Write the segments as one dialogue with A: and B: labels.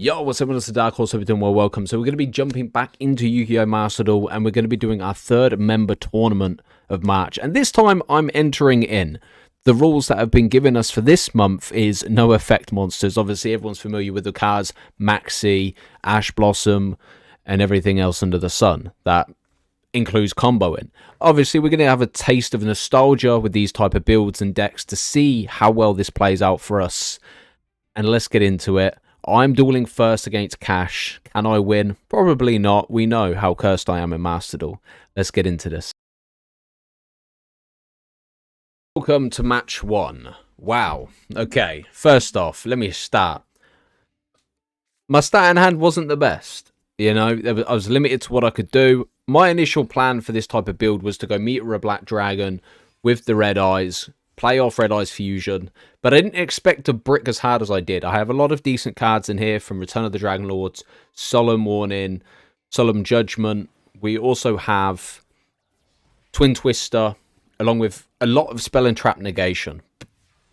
A: Yo, what's up? It's the Dark Horse. Hope you're doing well. Welcome. So we're going to be jumping back into Yu-Gi-Oh! Master Duel, and we're going to be doing our third member tournament of March. And this time, I'm entering in. The rules that have been given us for this month is no effect monsters. Obviously, everyone's familiar with the cards Maxi, Ash Blossom, and everything else under the sun. That includes comboing. Obviously, we're going to have a taste of nostalgia with these type of builds and decks to see how well this plays out for us. And let's get into it. I'm dueling first against Cash. Can I win? Probably not. We know how cursed I am in Master Duel. Let's get into this. Welcome to match 1. Wow. Okay, first off, let me start. My stat in hand wasn't the best. You know, I was limited to what I could do. My initial plan for this type of build was to go Meteor a Black Dragon with the Red Eyes, play off Red Eyes Fusion, but I didn't expect to brick as hard as I did. I have a lot of decent cards in here from Return of the Dragon Lords, Solemn Warning, Solemn Judgment. We also have Twin Twister, along with a lot of Spell and Trap Negation,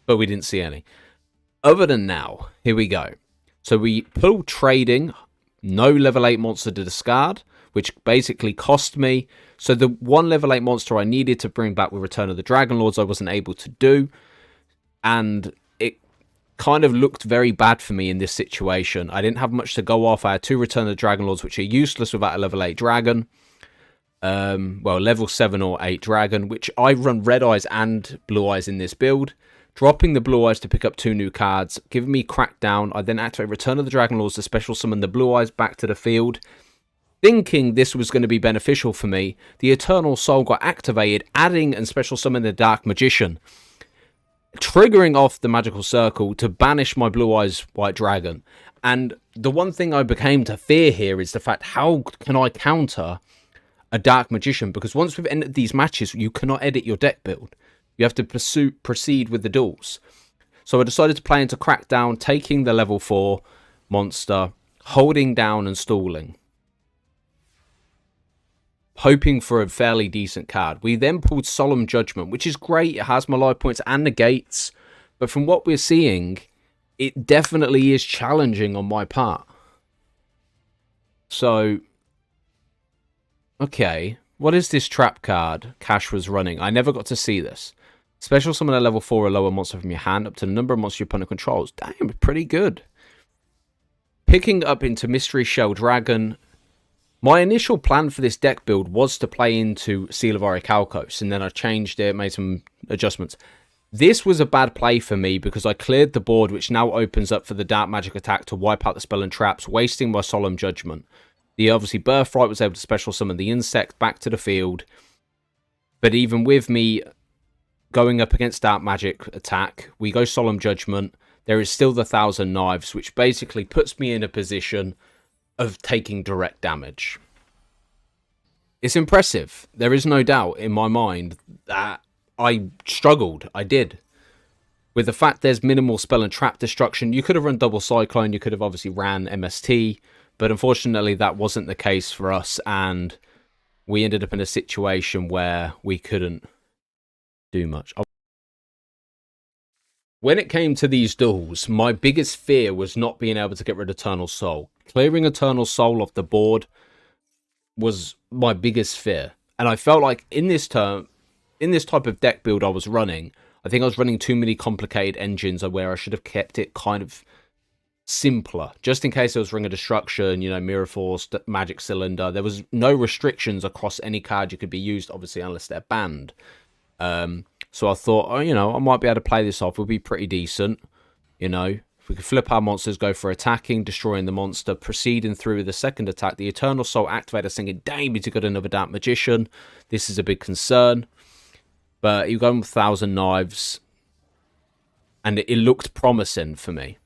A: but we didn't see any. Other than now, here we go. So we pull Trading, no level 8 monster to discard, which basically cost me. So the one level 8 monster I needed to bring back with Return of the Dragon Lords, I wasn't able to do. And it kind of looked very bad for me in this situation. I didn't have much to go off. I had 2 Return of the Dragon Lords, which are useless without a level 8 dragon. Well, level 7 or 8 dragon, which I run Red Eyes and Blue Eyes in this build. Dropping the Blue Eyes to pick up 2 new cards, giving me Crackdown. I then activate Return of the Dragon Lords to special summon the Blue Eyes back to the field. Thinking this was going to be beneficial for me, the Eternal Soul got activated, adding and special summoning the Dark Magician, triggering off the Magical Circle to banish my Blue Eyes White Dragon. And the one thing I became to fear here is the fact, how can I counter a Dark Magician? Because once we've ended these matches, you cannot edit your deck build. You have to proceed with the duels. So I decided to play into Crackdown, taking the level 4 monster, holding down and stalling, hoping for a fairly decent card. We then pulled Solemn Judgment, which is great. It has my life points and negates. But from what we're seeing, it definitely is challenging on my part. So, okay. What is this trap card Cash was running? I never got to see this. Special summon a level 4 or lower monster from your hand up to the number of monsters your opponent controls. Damn, pretty good. Picking up into Mystery Shell Dragon. My initial plan for this deck build was to play into Seal of Orichalcos, and then I changed it, made some adjustments. This was a bad play for me because I cleared the board, which now opens up for the Dark Magic attack to wipe out the spell and traps, wasting my Solemn Judgment. The obviously Birthright was able to special summon the insect back to the field, but even with me going up against Dark Magic attack, we go Solemn Judgment. There is still the Thousand Knives, which basically puts me in a position of taking direct damage. It's impressive. There is no doubt in my mind that I struggled. I did. With the fact there's minimal spell and trap destruction, you could have run double Cyclone, you could have obviously ran MST, but unfortunately that wasn't the case for us, and we ended up in a situation where we couldn't do much. When it came to these duels, my biggest fear was not being able to get rid of Eternal Soul. Clearing Eternal Soul off the board was my biggest fear. And I felt like in this type of deck build I was running, I think I was running too many complicated engines where I should have kept it kind of simpler. Just in case there was Ring of Destruction, you know, Mirror Force, Magic Cylinder. There was no restrictions across any card you could be used, obviously, unless they're banned. So I thought, oh, you know, I might be able to play this off. It would be pretty decent, you know. If we could flip our monsters, go for attacking, destroying the monster, proceeding through the second attack. The Eternal Soul activator thinking, damn, he's got another Dark Magician. This is a big concern. But you go with 1,000 Knives, and it looked promising for me.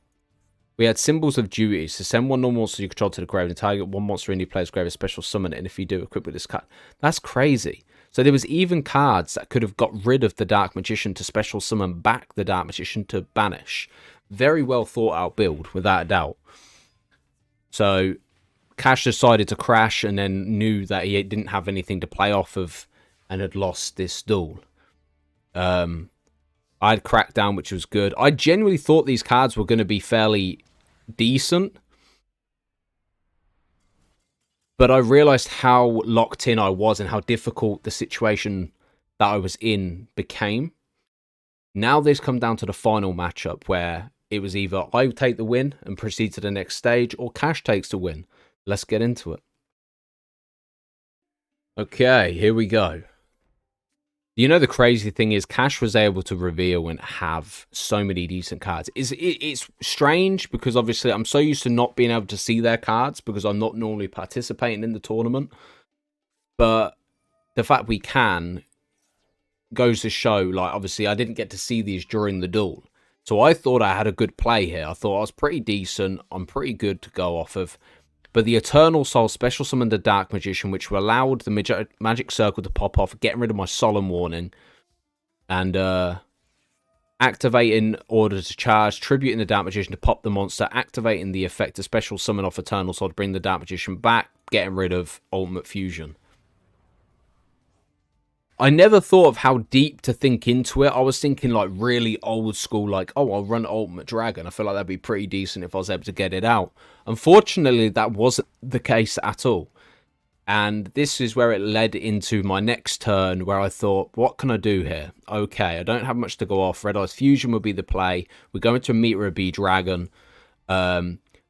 A: We had Symbols of Duty. So send one normal monster you control to the grave and target one monster in your player's grave, a special summon it, and if you do, equip with this card. That's crazy. So there was even cards that could have got rid of the Dark Magician to special summon back the Dark Magician to banish. Very well thought out build, without a doubt. So Cash decided to crash and then knew that he didn't have anything to play off of and had lost this duel. I had Crackdown, which was good. I genuinely thought these cards were going to be fairly decent. But I realized how locked in I was and how difficult the situation that I was in became. Now this come down to the final matchup where it was either I take the win and proceed to the next stage, or Cash takes the win. Let's get into it. Okay, here we go. You know, the crazy thing is Cash was able to reveal and have so many decent cards. It's strange because obviously I'm so used to not being able to see their cards because I'm not normally participating in the tournament. But the fact we can goes to show, like, obviously I didn't get to see these during the duel. So I thought I had a good play here. I thought I was pretty decent. I'm pretty good to go off of. But the Eternal Soul special summoned the Dark Magician, which allowed the Magic Circle to pop off, getting rid of my Solemn Warning, and activating Order to Charge, tributing the Dark Magician to pop the monster, activating the effect to special summon off Eternal Soul to bring the Dark Magician back, getting rid of Ultimate Fusion. I never thought of how deep to think into it. I was thinking like really old school, like, oh, I'll run Ultimate Dragon. I feel like that'd be pretty decent if I was able to get it out. Unfortunately, that wasn't the case at all. And this is where it led into my next turn, where I thought, what can I do here? Okay, I don't have much to go off. Red Eyes Fusion would be the play. We're going to Meteor a B Dragon.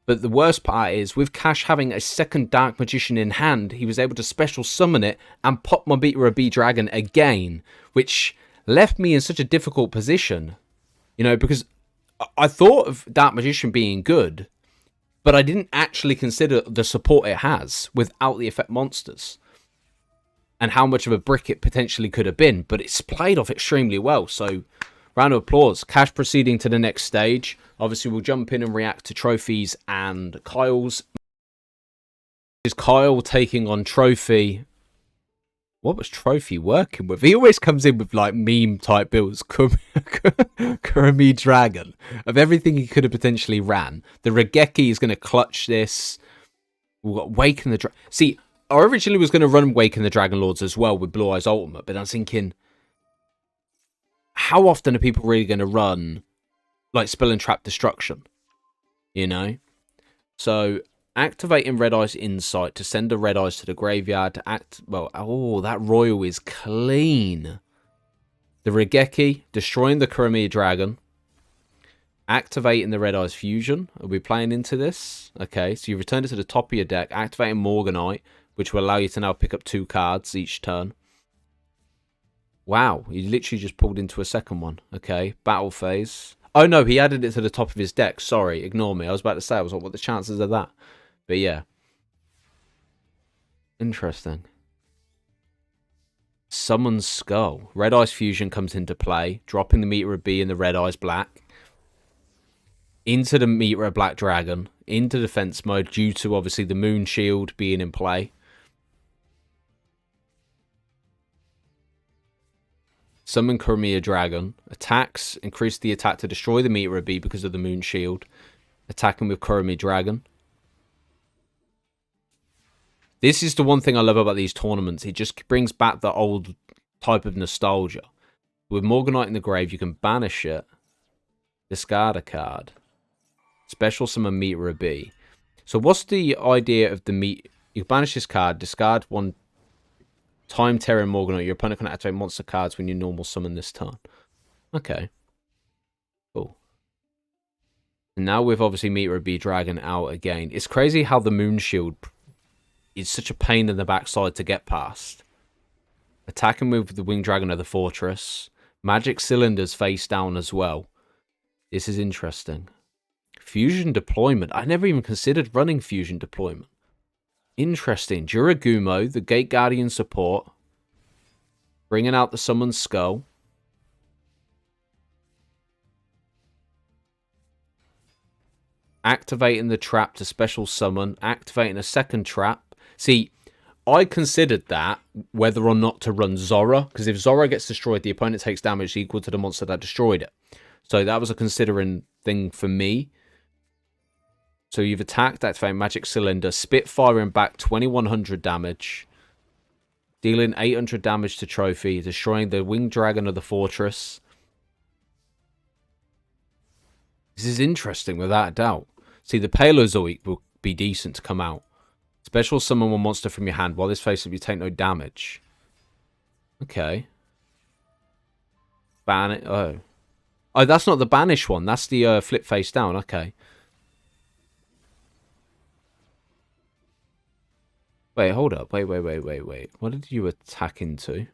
A: But the worst part is, with Cash having a second Dark Magician in hand, he was able to special summon it and pop my Meteor a B Dragon again, which left me in such a difficult position. You know, because I thought of Dark Magician being good, but I didn't actually consider the support it has without the effect monsters and how much of a brick it potentially could have been. But it's played off extremely well, so round of applause. Cash proceeding to the next stage. Obviously, we'll jump in and react to Trophy's and Kyle's. Is Kyle taking on Trophy? What was Trophy working with? He always comes in with like meme type builds. Kurami Dragon. Of everything he could have potentially ran. The Regeki is going to clutch this. We've got Waken the Dragon. See, I originally was going to run Waken the Dragon Lords as well with Blue Eyes Ultimate, but I was thinking, how often are people really going to run like Spell and Trap Destruction? You know? So activating Red Eyes Insight to send the Red Eyes to the graveyard to act. Well, oh, that Royal is clean. The Regeki destroying the Kurami Dragon. Activating the Red Eyes Fusion. Are we playing into this? Okay, so you return it to the top of your deck. Activating Morganite, which will allow you to now pick up 2 cards each turn. Wow, he literally just pulled into a second one. Okay, battle phase. Oh no, he added it to the top of his deck. Sorry, ignore me. I was about to say, I was like, what are the chances of that? But yeah. Interesting. Summon Skull. Red Eyes Fusion comes into play, dropping the Meteor B and the Red Eyes Black into the Meteor Black Dragon, into defense mode due to obviously the Moon Shield being in play. Summon Kurami Dragon. Attacks. Increase the attack to destroy the Meteor B because of the Moon Shield. Attacking with Kurami Dragon. This is the one thing I love about these tournaments. It just brings back the old type of nostalgia. With Morganite in the grave, you can banish it. Discard a card. Special summon Meteor B. So what's the idea of the You banish this card, discard 1 Time Terror and Morganite. Your opponent can activate monster cards when you normal summon this turn. Okay. Cool. And now with obviously Meteor B Dragon out again. It's crazy how the Moon Shield is such a pain in the backside to get past. Attacking with the Winged Dragon of the Fortress. Magic Cylinders face down as well. This is interesting. Fusion Deployment. I never even considered running Fusion Deployment. Interesting. Juragumo, the Gate Guardian support. Bringing out the Summoned Skull. Activating the trap to special summon. Activating a second trap. See, I considered that whether or not to run Zora. Because if Zora gets destroyed, the opponent takes damage equal to the monster that destroyed it. So that was a considering thing for me. So you've attacked, activating Magic Cylinder, spitfiring back 2100 damage, dealing 800 damage to Trophy, destroying the Winged Dragon of the Fortress. This is interesting without a doubt. See, the Paleozoic will be decent to come out. Special summon one monster from your hand. While this face up, you take no damage. Okay. Ban it. Oh. Oh, that's not the banish one. That's the flip face down. Okay. Wait, hold up. Wait. What did you attack into?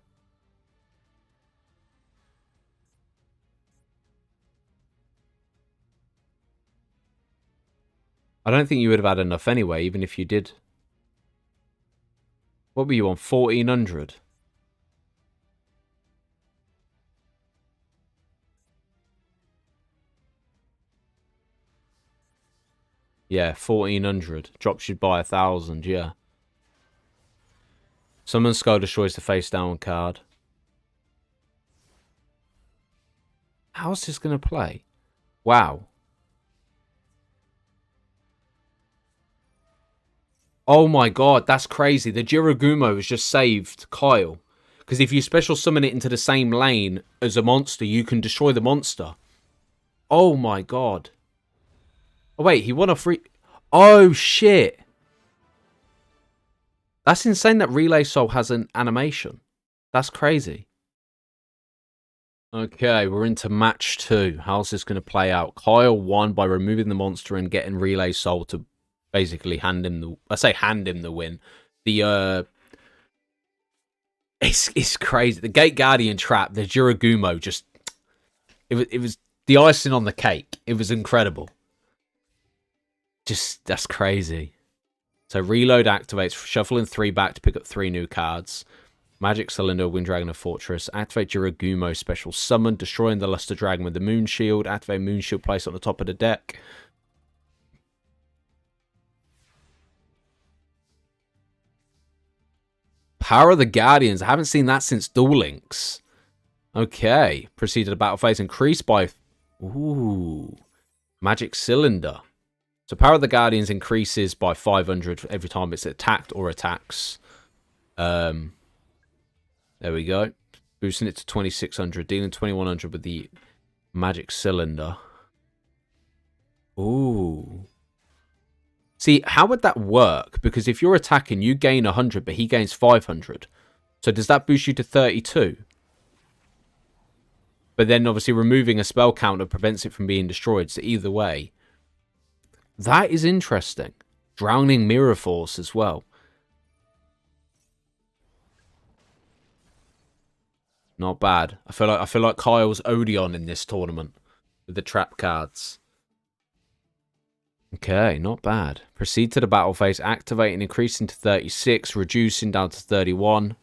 A: I don't think you would have had enough anyway, even if you did. What were you on? 1400? Yeah, 1400. Drops you by 1000, yeah. Summon Skull destroys the face down card. How's this going to play? Wow. Oh my god, that's crazy. The Jiragumo has just saved Kyle. Because if you special summon it into the same lane as a monster, you can destroy the monster. Oh my god. Oh wait, he won a free... Oh shit. That's insane that Relay Soul has an animation. That's crazy. Okay, we're into match 2. How's this going to play out? Kyle won by removing the monster and getting Relay Soul to basically hand him the... I say hand him the win. The, It's crazy. The Gate Guardian trap, the Jiragumo, just... It was the icing on the cake. It was incredible. Just, that's crazy. So reload activates, shuffling 3 back to pick up 3 new cards. Magic Cylinder, Wind Dragon of Fortress. Activate Jiragumo special summon, destroying the Luster Dragon with the Moon Shield. Activate Moon Shield, place on the top of the deck. Power of the Guardians. I haven't seen that since Duel Links. Okay. Proceed to the battle phase. Increased by... Ooh. Magic Cylinder. So Power of the Guardians increases by 500 every time it's attacked or attacks. There we go. Boosting it to 2600. Dealing 2100 with the Magic Cylinder. Ooh. See, how would that work? Because if you're attacking, you gain 100, but he gains 500. So does that boost you to 32? But then obviously removing a spell counter prevents it from being destroyed. So either way. That is interesting. Drowning Mirror Force as well. Not bad. I feel like Kyle's Odeon in this tournament with the trap cards. Okay, not bad. Proceed to the battle phase, activating, increasing to 36, reducing down to 31.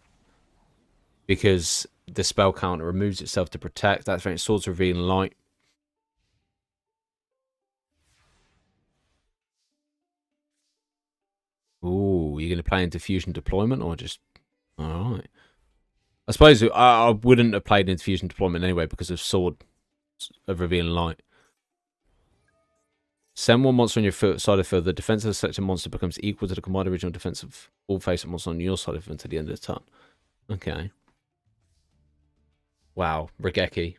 A: Because the spell counter removes itself to protect. Activating Swords Revealing Light. Ooh, you're going to play into Fusion Deployment or just... Alright. I suppose I wouldn't have played into Fusion Deployment anyway because of Sword of Revealing Light. Send one monster on your side of the field. The defense of the selected monster becomes equal to the combined original defense of all face-up monsters on your side of it until the end of the turn. Okay. Wow, Regeki.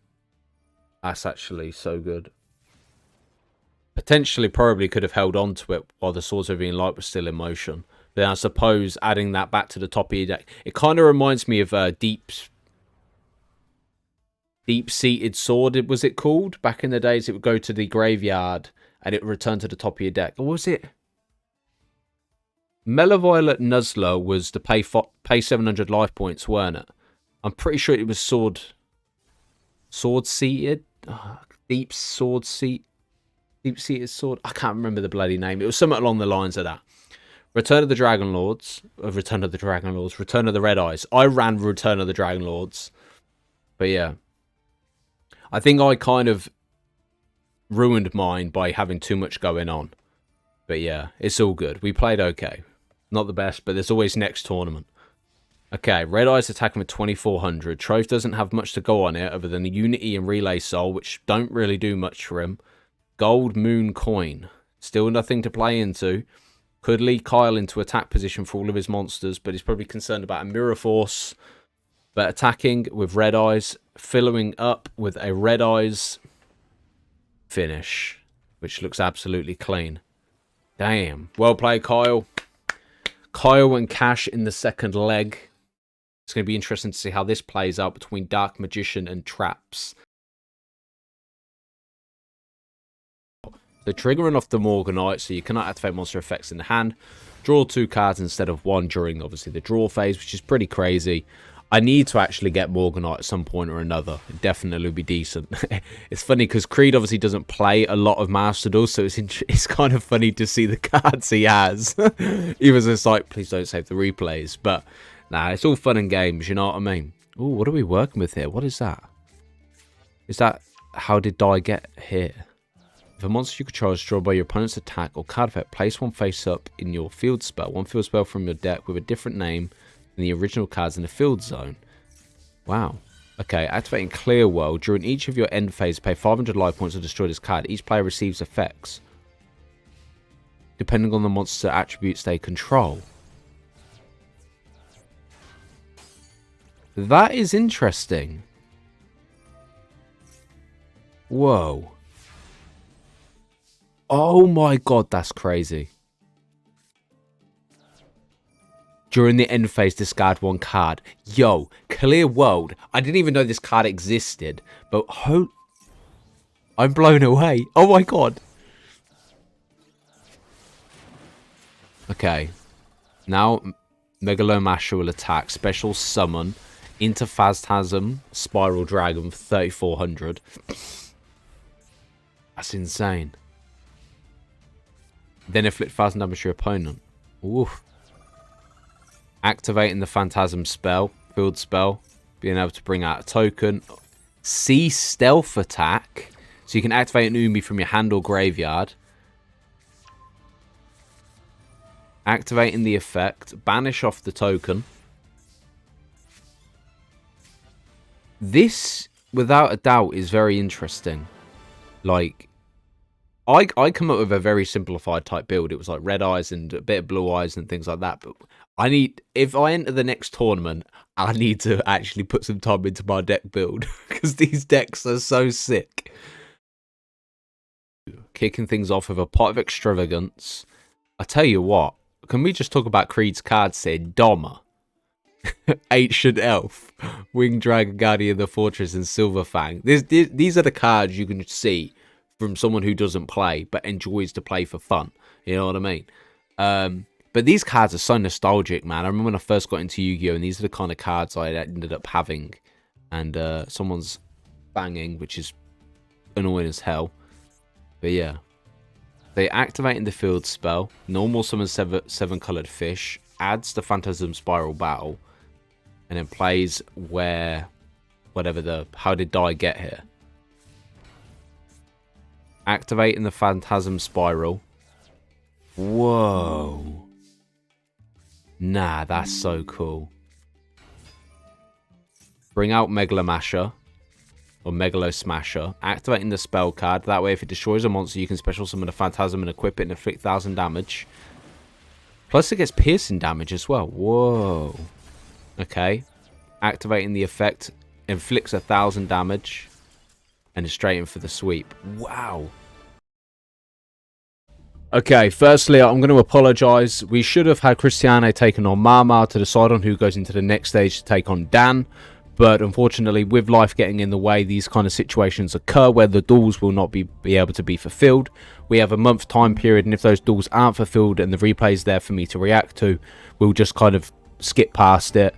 A: That's actually so good. Potentially, probably could have held on to it while the Swords of Revealing Light was still in motion. But then I suppose adding that back to the top of your deck, it kind of reminds me of Deep-Seated Sword, was it called? Back in the days, it would go to the graveyard and it would return to the top of your deck. Or was it? Malevolent Nuzzler was to pay 700 life points, weren't it? I'm pretty sure it was Sword-Seated? Deep-Seated Sword? I can't remember the bloody name. It was something along the lines of that. Return of the Dragon Lords. Return of the Red Eyes. I ran Return of the Dragon Lords. But yeah. I think I kind of ruined mine by having too much going on. But yeah, it's all good. We played okay. Not the best, but there's always next tournament. Okay, Red Eyes attacking with 2400. Trove doesn't have much to go on it other than the Unity and Relay Soul, which don't really do much for him. Gold Moon Coin. Still nothing to play into. Could lead Kyle into attack position for all of his monsters, but he's probably concerned about a Mirror Force. But attacking with Red Eyes, following up with a Red Eyes finish, which looks absolutely clean. Damn. Well played, Kyle. Kyle and Cash in the second leg. It's going to be interesting to see how this plays out between Dark Magician and Traps. So triggering off the Morganite, so you cannot activate monster effects in the hand. Draw 2 cards instead of 1 during, obviously, the draw phase, which is pretty crazy. I need to actually get Morganite at some point or another. It definitely would be decent. It's funny because Creed obviously doesn't play a lot of Master Duels, so it's kind of funny to see the cards he has. Even though it's like, please don't save the replays. But, nah, it's all fun and games, you know what I mean? Ooh, what are we working with here? What is that? Is that how did I get here? If a monster you control is destroyed by your opponent's attack or card effect, place one face up in your field spell. One field spell from your deck with a different name than the original cards in the field zone. Wow. Okay, activating Clear World. During each of your end phase, pay 500 life points to destroy this card. Each player receives effects depending on the monster attributes they control. That is interesting. Whoa. Oh my god, that's crazy. During the end phase, discard 1 card. Yo, Clear World. I didn't even know this card existed. But I'm blown away. Oh my god. Okay. Now, Megalomasha will attack. Special summon into Phantasm Spiral Dragon for 3,400. That's insane. Then inflict 1,000 damage to your opponent. Oof. Activating the Phantasm spell, field spell, being able to bring out a token. See Stealth Attack, so you can activate an Umi from your hand or graveyard. Activating the effect, banish off the token. This, without a doubt, is very interesting. Like, I come up with a very simplified type build. It was like red eyes and a bit of blue eyes and things like that. But if I enter the next tournament, I need to actually put some time into my deck build. Because these decks are so sick. Kicking things off with a Pot of Extravagance. I tell you what, can we just talk about Creed's cards here? Doma. Ancient Elf. Winged Dragon, Guardian of the Fortress, and Silverfang. These are the cards you can see from someone who doesn't play but enjoys to play for fun. You know what I mean? But these cards are so nostalgic, man. I remember when I first got into Yu-Gi-Oh! And these are the kind of cards I ended up having. And someone's banging, which is annoying as hell. But yeah. They activate in the field spell. Normal summon 7 coloured fish. Adds the Phantasm Spiral Battle. And then plays how did I get here? Activating the Phantasm Spiral. Whoa. Nah, that's so cool. Bring out Megalomasha. Or Megalo Smasher. Activating the spell card. That way, if it destroys a monster, you can special summon a Phantasm and equip it and inflict 1,000 damage. Plus, it gets piercing damage as well. Whoa. Okay. Activating the effect. Inflicts 1,000 damage. And is straight in for the sweep. Wow. Okay, firstly, I'm going to apologise. We should have had Cristiano taken on Mama to decide on who goes into the next stage to take on Dan. But unfortunately, with life getting in the way, these kind of situations occur where the duels will not be able to be fulfilled. We have a month time period, and if those duels aren't fulfilled and the replay is there for me to react to, we'll just kind of skip past it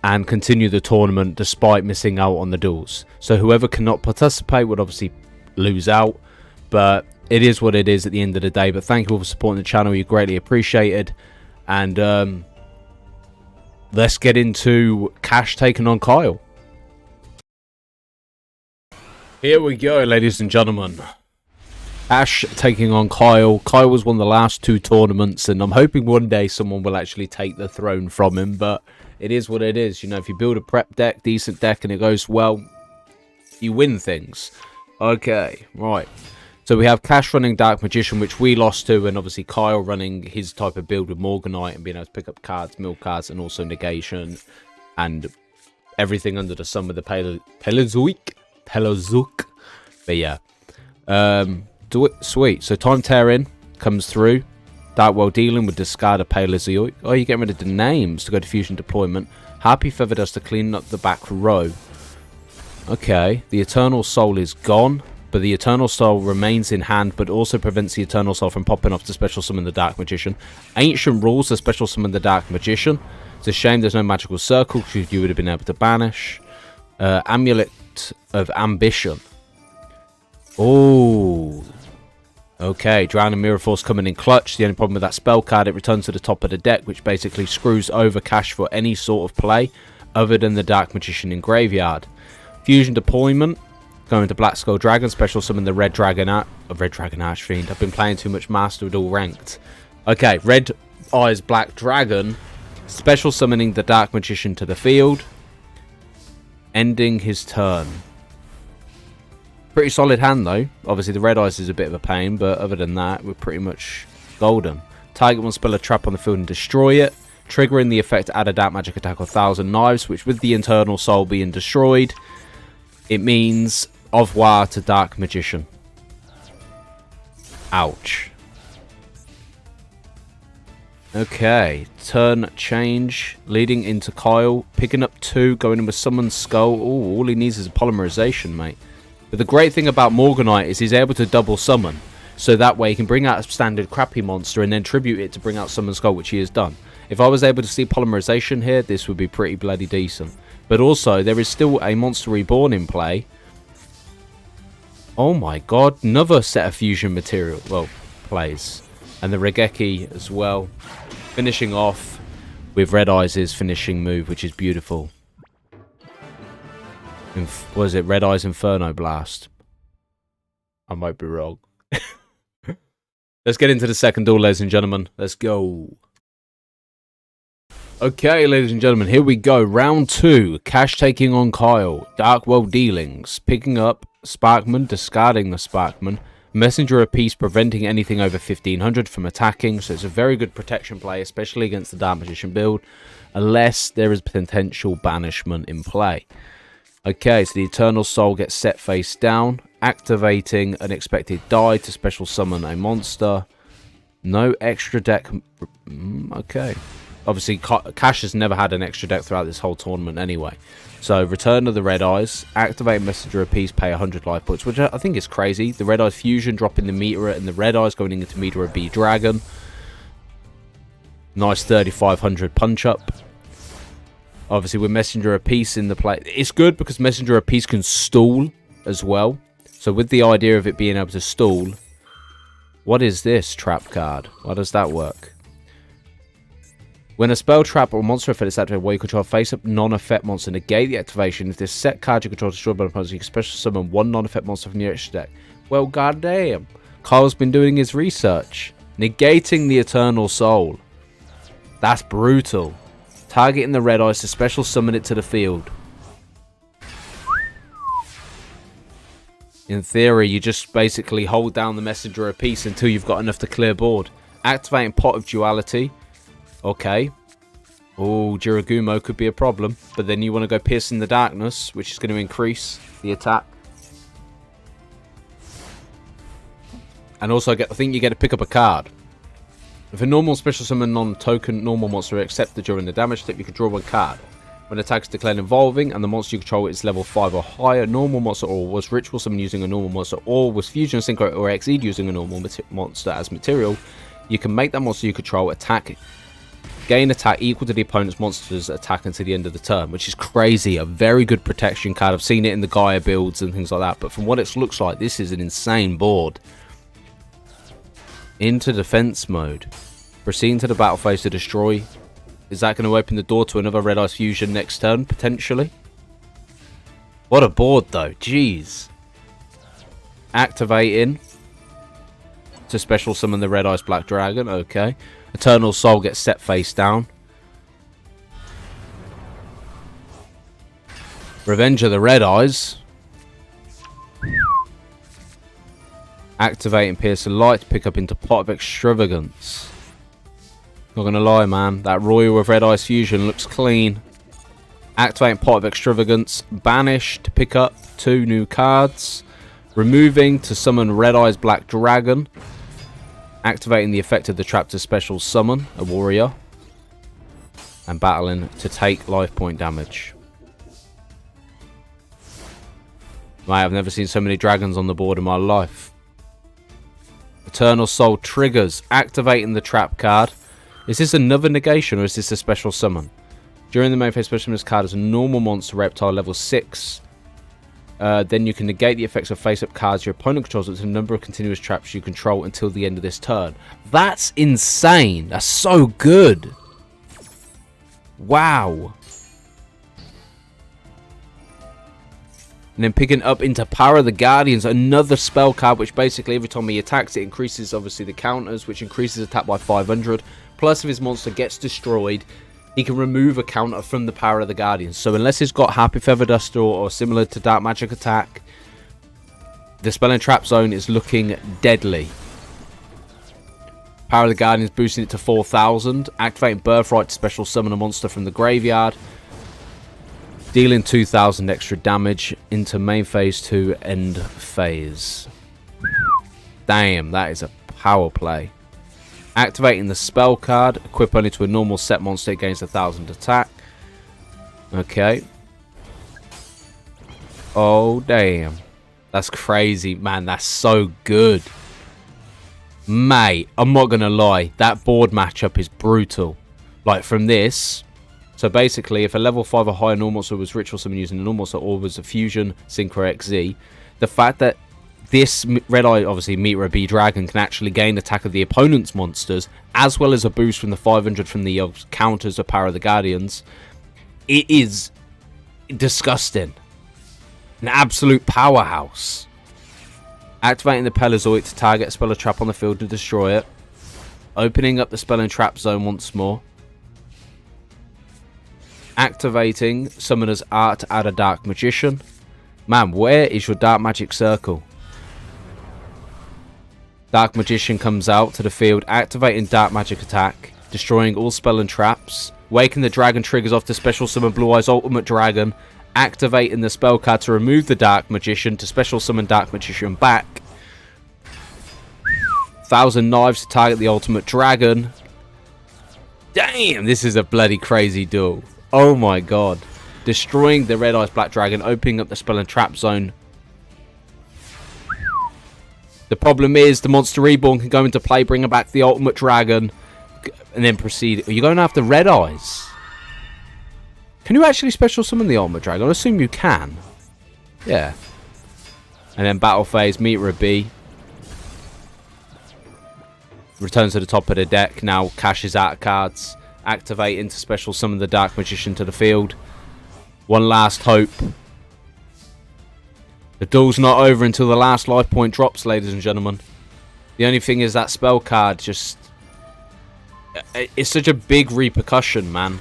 A: and continue the tournament despite missing out on the duels. So whoever cannot participate would obviously lose out, but it is what it is at the end of the day. But thank you all for supporting the channel, you greatly appreciated. And let's get into Cash taking on Kyle. Here we go, ladies and gentlemen. Cash taking on Kyle. Kyle was won the last 2 tournaments, and I'm hoping one day someone will actually take the throne from him, but it is what it is. You know, if you build a prep deck, decent deck, and it goes well, you win things. Okay, right. So we have Cash running Dark Magician, which we lost to, and obviously Kyle running his type of build with Morganite and being able to pick up cards, mill cards, and also negation, and everything under the sun with the Paleozoic. But yeah. Sweet. So Time Tearing comes through. Dark World Dealing with discard a Pale Azeoy. Oh, you're getting rid of the names to go to Fusion Deployment. Happy Feather Dust to clean up the back row. Okay, the Eternal Soul is gone, but the Eternal Soul remains in hand, but also prevents the Eternal Soul from popping off to special summon the Dark Magician. Ancient Rules to special summon the Dark Magician. It's a shame there's no Magical Circle, because you would have been able to banish. Amulet of Ambition. Oh. Okay, Drown and Mirror Force coming in clutch. The only problem with that spell card, it returns to the top of the deck, which basically screws over cash for any sort of play other than the Dark Magician in graveyard. Fusion Deployment, going to Black Skull Dragon, special summon the Red Dragon Archfiend. I've been playing too much Master with all ranked. Okay, Red Eyes Black Dragon, special summoning the Dark Magician to the field, ending his turn. Pretty solid hand though. Obviously the Red Eyes is a bit of a pain, but other than that, we're pretty much golden. Target will spell a trap on the field and destroy it, triggering the effect to add a Dark Magic attack of 1,000 Knives, which with the Eternal Soul being destroyed, it means au revoir to Dark Magician. Ouch. Okay, turn change, leading into Kyle, picking up 2, going in with Summon Skull. Ooh, all he needs is a polymerization, mate. But the great thing about Morganite is he's able to double summon, so that way he can bring out a standard crappy monster and then tribute it to bring out Summon Skull, which he has done. If I was able to see polymerization here, this would be pretty bloody decent. But also, there is still a Monster Reborn in play. Oh my god, another set of fusion material, well, plays. And the Regeki as well. Finishing off with Red Eyes' finishing move, which is beautiful. What is it? Red Eyes Inferno Blast. I might be wrong. Let's get into the second duel, ladies and gentlemen. Let's go. Okay, ladies and gentlemen, here we go. Round 2. Cash taking on Kyle. Dark World Dealings. Picking up Sparkman, discarding the Sparkman. Messenger of Peace, preventing anything over 1500 from attacking. So it's a very good protection play, especially against the Dark Magician build. Unless there is potential banishment in play. Okay, so the Eternal Soul gets set face down. Activating Unexpected Die to special summon a monster. No extra deck. Okay. Obviously, Cash has never had an extra deck throughout this whole tournament anyway. So, Return of the Red Eyes. Activate Messenger of Peace, pay 100 life points, which I think is crazy. The Red Eyes Fusion dropping the Meteor and the Red Eyes going into Meteor B Dragon. Nice 3,500 punch up. Obviously, with Messenger of Peace in the play. It's good because Messenger of Peace can stall as well. So, with the idea of it being able to stall. What is this trap card? Why does that work? When a spell trap or monster effect is activated while you control a face-up non-effect monster, negate the activation. If this set card you control is destroyed by an opponent, you can special summon 1 non-effect monster from your extra deck. Well, goddamn. Kyle's been doing his research. Negating the Eternal Soul. That's brutal. Targeting the Red Eyes to special summon it to the field. In theory, you just basically hold down the Messenger of Peace until you've got enough to clear board. Activating Pot of Duality. Okay. Oh, Jiragumo could be a problem. But then you want to go Piercing the Darkness, which is going to increase the attack. And also, I think you get to pick up a card. If a normal special summon non-token normal monster is accepted during the damage step, you can draw 1 card. When attack is declared involving and the monster you control is level 5 or higher, normal monster or was ritual summon using a normal monster or was fusion, synchro or exceed using a normal monster as material, you can make that monster you control attack. Gain attack equal to the opponent's monster's attack until the end of the turn, which is crazy. A very good protection card. I've seen it in the Gaia builds and things like that, but from what it looks like, this is an insane board. Into defense mode. Proceeding to the battle phase to destroy. Is that going to open the door to another Red Eyes Fusion next turn, potentially? What a board, though. Jeez. Activating to special summon the Red Eyes Black Dragon. Okay. Eternal Soul gets set face down. Revenge of the Red Eyes. Activating Piercing Light to pick up into Pot of Extravagance. Not gonna lie, man. That Royal with Red Eyes Fusion looks clean. Activating Pot of Extravagance. Banish to pick up 2 new cards. Removing to summon Red Eyes Black Dragon. Activating the effect of the trap to special summon a warrior. And battling to take life point damage. Mate, I've never seen so many dragons on the board in my life. Eternal Soul triggers. Activating the trap card. Is this another negation or is this a special summon? During the main phase, special summon this card as a normal monster reptile level 6. Then you can negate the effects of face-up cards your opponent controls with a number of continuous traps you control until the end of this turn. That's insane. That's so good. Wow. And then picking up into Power of the Guardians, another spell card, which basically every time he attacks, it increases obviously the counters, which increases attack by 500. Plus, if his monster gets destroyed, he can remove a counter from the Power of the Guardians. So unless he's got Happy Feather Duster or similar to Dark Magic Attack, the Spell and Trap Zone is looking deadly. Power of the Guardians boosting it to 4,000. Activating Birthright to special summon a monster from the graveyard. Dealing 2,000 extra damage into main phase 2 end phase. Damn, that is a power play. Activating the spell card. Equip only to a normal set monster against 1,000 attack. Okay. Oh, damn. That's crazy. Man, that's so good. Mate, I'm not going to lie. That board matchup is brutal. Like, from this... So basically, if a level 5 or higher normal monster was ritual summon using a normal monster or was a fusion Synchro XZ, the fact that this Red Eye, obviously Meteor B Dragon, can actually gain attack of the opponent's monsters, as well as a boost from the 500 from the counters of Power of the Guardians, it is disgusting. An absolute powerhouse. Activating the Paleozoic to target a spell or trap on the field to destroy it. Opening up the spell and trap zone once more. Activating Summoner's Art to add a Dark Magician. Man, where is your Dark Magic Circle? Dark Magician comes out to the field, activating Dark Magic Attack, destroying all spell and traps. Waking the Dragon triggers off to special summon Blue Eyes Ultimate Dragon. Activating the spell card to remove the Dark Magician to special summon Dark Magician back. 1,000 Knives to target the Ultimate Dragon. Damn, this is a bloody crazy duel. Oh my god. Destroying the Red Eyes Black Dragon, opening up the spell and trap zone. The problem is the Monster Reborn can go into play, bring back the Ultimate Dragon, and then proceed. Are you going after Red Eyes? Can you actually special summon the Ultimate Dragon? I assume you can. Yeah. And then battle phase, Meteor B. Returns to the top of the deck, now cashes out cards. Activating to special summon the Dark Magician to the field. One last hope. The duel's not over until the last life point drops, ladies and gentlemen. The only thing is that spell card just... It's such a big repercussion, man.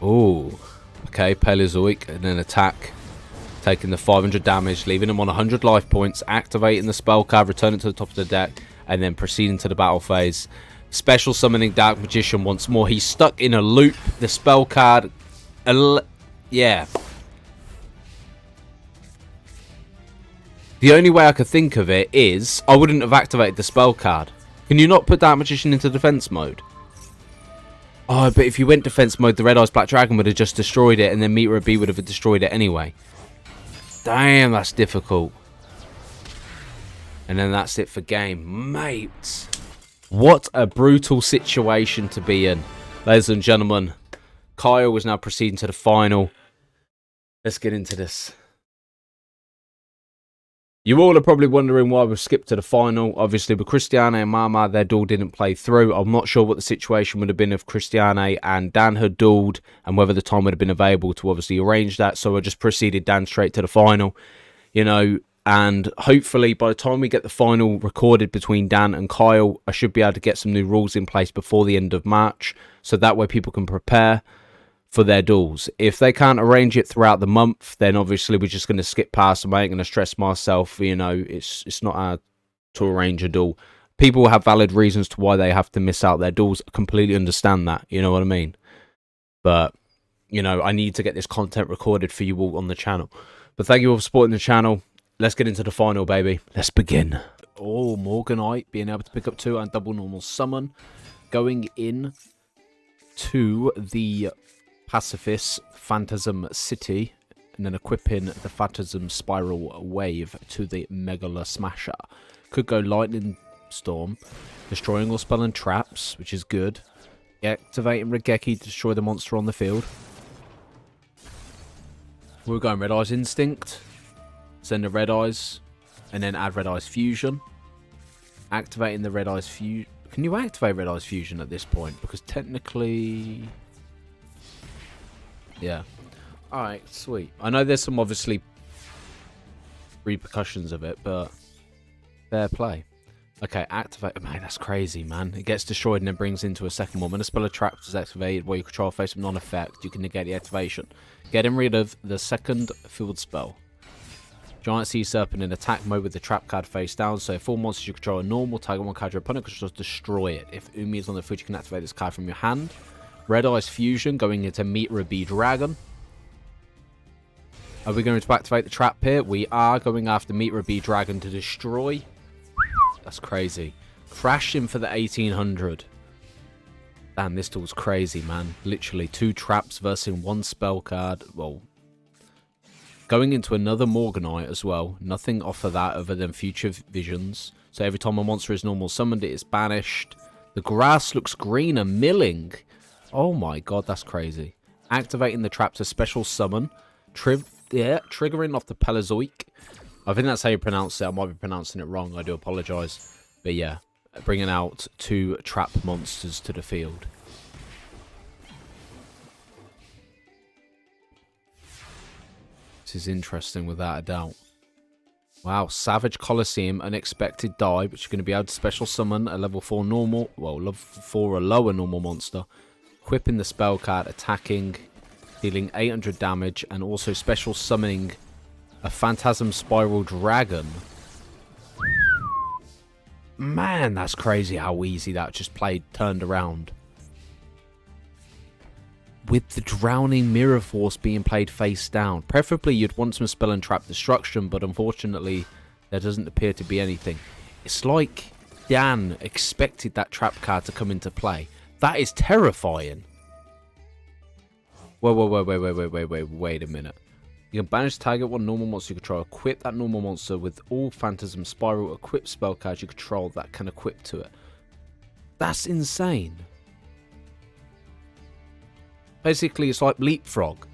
A: Ooh. Okay, Paleozoic and then attack. Taking the 500 damage, leaving him on 100 life points, activating the spell card, returning to the top of the deck, and then proceeding to the battle phase. Special summoning Dark Magician once more. He's stuck in a loop. The spell card... yeah. The only way I could think of it is, I wouldn't have activated the spell card. Can you not put Dark Magician into defense mode? Oh, but if you went defense mode, the Red Eyes Black Dragon would have just destroyed it, and then Meteor B would have destroyed it anyway. Damn, that's difficult. And then that's it for game. Mate, what a brutal situation to be in. Ladies and gentlemen, Kyle is now proceeding to the final. Let's get into this. You all are probably wondering why we've skipped to the final. Obviously, with Christiane and Mama, their duel didn't play through. I'm not sure what the situation would have been if Christiane and Dan had duelled and whether the time would have been available to obviously arrange that. So I just proceeded Dan straight to the final, you know, and hopefully by the time we get the final recorded between Dan and Kyle, I should be able to get some new rules in place before the end of March. So that way people can prepare for their duels. If they can't arrange it throughout the month, then obviously we're just going to skip past them. I ain't going to stress myself. You know, it's not hard to arrange a duel. People have valid reasons to why they have to miss out their duels. I completely understand that. You know what I mean? But you know, I need to get this content recorded for you all on the channel. But thank you all for supporting the channel. Let's get into the final, baby. Let's begin. Oh, Morganite being able to pick up 2 and double normal summon. Going in to the Pacifist Phantasm City. And then equipping the Phantasm Spiral Wave to the Megala Smasher. Could go Lightning Storm. Destroying all spell and traps, which is good. Activating Regeki to destroy the monster on the field. We're going Red Eyes Instinct. Send the Red Eyes. And then add Red Eyes Fusion. Activating the Red Eyes Fusion. Can you activate Red Eyes Fusion at this point? Because technically... yeah. Alright, sweet. I know there's some obviously repercussions of it, but fair play. Okay, activate. Man, that's crazy, man. It gets destroyed and then brings into a second one. When a spell or trap is activated while you control face with non-effect, you can negate the activation. Getting rid of the second field spell. Giant Sea Serpent in attack mode with the trap card face down. So if all monsters you control are normal, target one card your opponent can just destroy it. If Umi is on the field, you can activate this card from your hand. Red Eyes Fusion going into Mitra B Dragon. Are we going to activate the trap here? We are going after Mitra B Dragon to destroy. That's crazy. Crashing for the 1800. Damn, this tool's crazy, man. Literally 2 traps versus 1 spell card. Well, going into another Morganite as well. Nothing off of that other than future visions. So every time a monster is normal summoned, it is banished. The grass looks greener. Milling. Oh my god, that's crazy. Activating the trap to special summon. Triggering off the Paleozoic. I think that's how you pronounce it. I might be pronouncing it wrong. I do apologise. But yeah, bringing out 2 trap monsters to the field. This is interesting without a doubt. Wow, Savage Colosseum, Unexpected Die, which you're going to be able to special summon a level 4 normal, well, level 4 or lower normal monster. Equipping the spell card, attacking, dealing 800 damage, and also special summoning a Phantasm Spiral Dragon. Man, that's crazy how easy that just turned around. With the Drowning Mirror Force being played face down. Preferably you'd want some spell and trap destruction, but unfortunately there doesn't appear to be anything. It's like Dan expected that trap card to come into play. That is terrifying. Wait a minute. You can banish target 1 normal monster you control. Equip that normal monster with all Phantasm Spiral equipped spell cards you control that can equip to it. That's insane. Basically, it's like Leapfrog.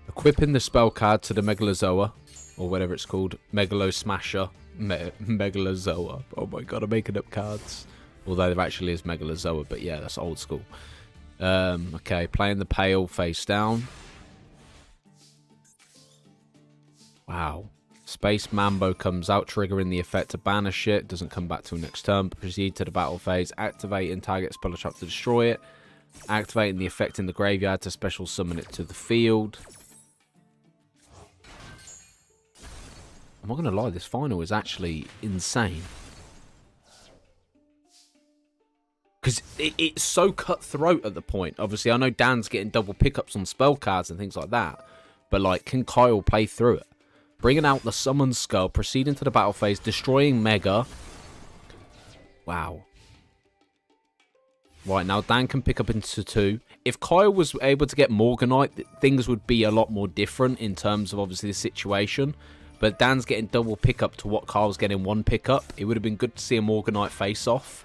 A: Equipping the spell card to the Megalozoa, or whatever it's called. Megalo Smasher. Megalozoa. Oh my god, I'm making up cards. Although there actually is Megalozoa, but yeah, that's old school. Okay, playing the Pale face down. Wow. Space Mambo comes out, triggering the effect to banish it. Doesn't come back till next turn. Proceed to the battle phase. Activating target spell or trap to destroy it. Activating the effect in the graveyard to special summon it to the field. I'm not going to lie, this final is actually insane. Because it's so cutthroat at the point. Obviously, I know Dan's getting double pickups on spell cards and things like that. But, like, can Kyle play through it? Bringing out the Summon Skull, proceeding to the battle phase, destroying Mega. Wow. Right, now Dan can pick up into 2. If Kyle was able to get Morganite, things would be a lot more different in terms of, obviously, the situation. But Dan's getting double pickup to what Kyle's getting 1 pickup. It would have been good to see a Morganite face-off.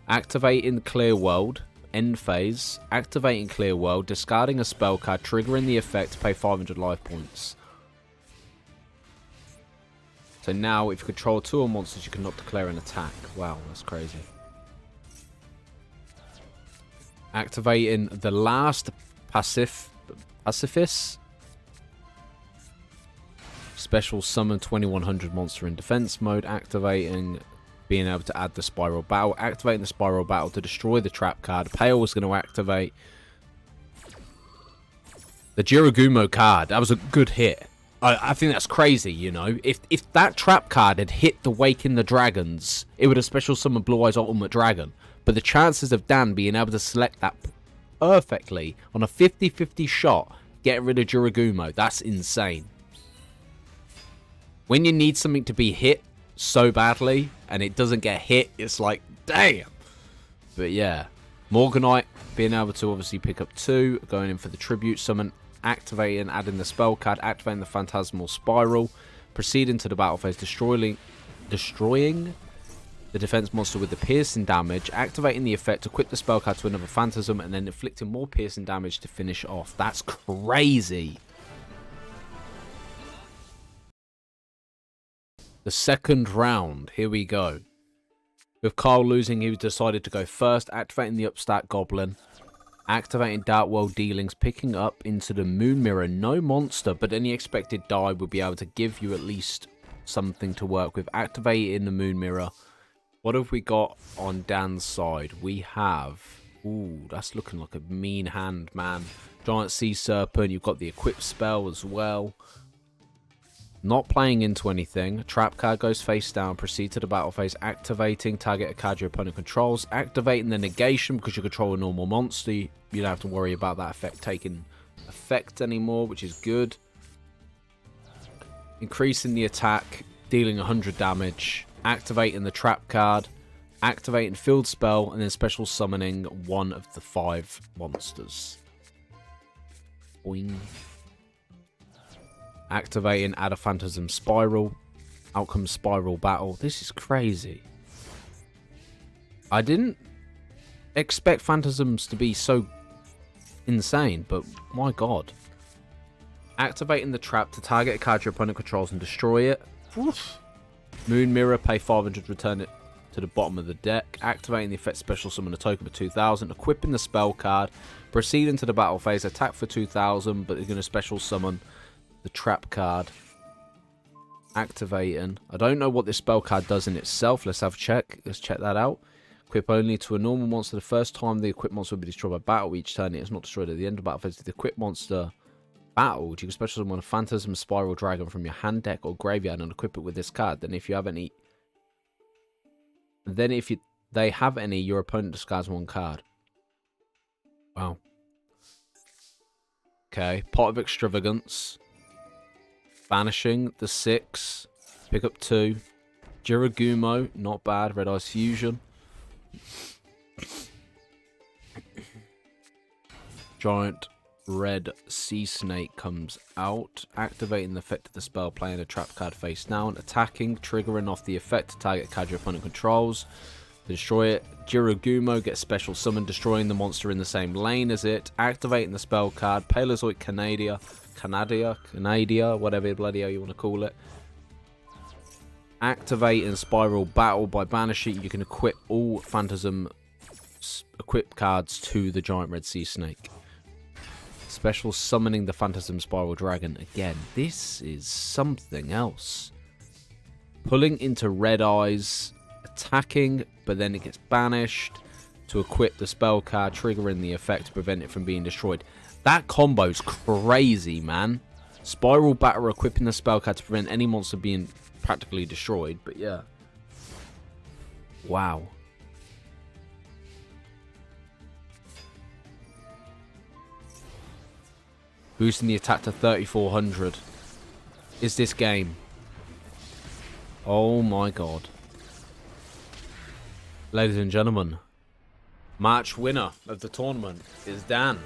A: Activating Clear World. End phase. Activating Clear World. Discarding a spell card. Triggering the effect to pay 500 life points. So now, if you control 2 or monsters, you cannot declare an attack. Wow, that's crazy. Activating the last Pacifist. Special summon 2100 monster in defense mode. Activating, being able to add the Spiral Battle. Activating the Spiral Battle to destroy the trap card. Pale was going to activate the Jiragumo card. That was a good hit. I think that's crazy, you know. If that trap card had hit the Waking the Dragons, it would have special summoned Blue Eyes Ultimate Dragon. But the chances of Dan being able to select that perfectly on a 50-50 shot, getting rid of Jiragumo. That's insane. When you need something to be hit so badly and it doesn't get hit, it's like, damn. But yeah, Morganite being able to obviously pick up 2, going in for the Tribute Summon, activating, adding the spell card, activating the Phantasmal Spiral, proceeding to the battle phase, destroying the defense monster with the piercing damage, activating the effect, equip the spell card to another Phantasm, and then inflicting more piercing damage to finish off. That's crazy. The second round, here we go. With Kyle losing, he decided to go first, activating the Upstack Goblin, activating Dark World Dealings, picking up into the Moon Mirror. No monster, but any expected die would be able to give you at least something to work with. Activating the Moon Mirror. What have we got on Dan's side? We have... Ooh, that's looking like a mean hand, man. Giant Sea Serpent. You've got the Equip spell as well. Not playing into anything. Trap card goes face down. Proceed to the battle phase. Activating. Target a card your opponent controls. Activating the negation because you control a normal monster. You don't have to worry about that effect taking effect anymore, which is good. Increasing the attack. Dealing 100 damage. Activating the trap card. Activating field spell. And then special summoning one of the 5 monsters. Boing. Activating, add a Phantasm Spiral. Outcome Spiral Battle. This is crazy. I didn't expect Phantasms to be so insane, but my god. Activating the trap to target a card your opponent controls and destroy it. Oof. Moon Mirror, pay 500, return it to the bottom of the deck. Activating the effect special summon a token for 2000. Equipping the spell card. Proceeding to the battle phase. Attack for 2000, but you're going to special summon the trap card. Activating. I don't know what this spell card does in itself. Let's have a check. Let's check that out. Equip only to a normal monster. The first time the equipped monster will be destroyed by battle. Each turn it is not destroyed at the end of battle phase. The equipped monster battled. You can special summon a Phantasm Spiral Dragon from your hand, deck, or graveyard and equip it with this card. Then if you have any... Then if they have any, your opponent discards 1 card. Wow. Okay. Pot of Extravagance. Banishing the 6. Pick up 2. Jiragumo, not bad. Red Eyes Fusion. Giant Red Sea Snake comes out. Activating the effect of the spell, playing a trap card face down. Attacking, triggering off the effect to target a card your opponent controls. Destroy it. Jiragumo gets special summon, destroying the monster in the same lane as it. Activating the spell card. Paleozoic Canadia, whatever bloody hell you want to call it. Activating Spiral Battle. By banishing, you can equip all Phantasm equip cards to the Giant Red Sea Snake. Special summoning the Phantasm Spiral Dragon. Again, this is something else. Pulling into Red Eyes. Attacking, but then it gets banished to equip the spell card, triggering the effect to prevent it from being destroyed. That combo's crazy, man. Spiral Batter, equipping the spell card to prevent any monster being practically destroyed. But yeah. Wow. Boosting the attack to 3400. Is this game? Oh my god. Ladies and gentlemen, match winner of the tournament is Dan.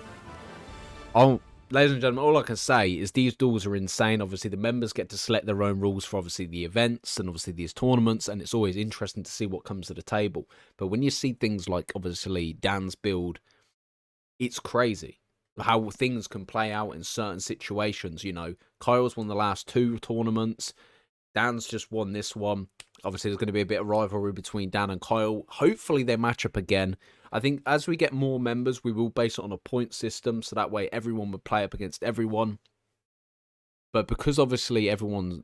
A: Oh, ladies and gentlemen, all I can say is these duels are insane. Obviously, the members get to select their own rules for obviously the events and obviously these tournaments, and it's always interesting to see what comes to the table. But when you see things like obviously Dan's build, it's crazy how things can play out in certain situations. You know, Kyle's won the last 2 tournaments. Dan's just won this one. Obviously, there's going to be a bit of rivalry between Dan and Kyle. Hopefully, they match up again. I think as we get more members, we will base it on a point system. So that way, everyone would play up against everyone. But because obviously everyone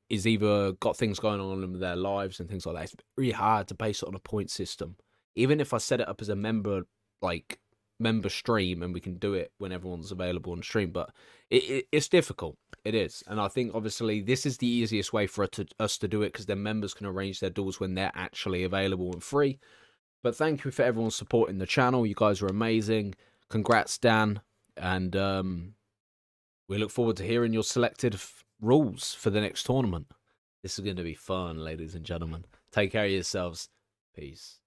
A: is either got things going on in their lives and things like that, it's really hard to base it on a point system. Even if I set it up as a member stream and we can do it when everyone's available on stream, but it's difficult. It is. And I think obviously this is the easiest way for us to do it, because then members can arrange their duels when they're actually available and free. But thank you for everyone supporting the channel. You guys are amazing. Congrats, Dan. And we look forward to hearing your selected rules for the next tournament. This is going to be fun, ladies and gentlemen. Take care of yourselves. Peace.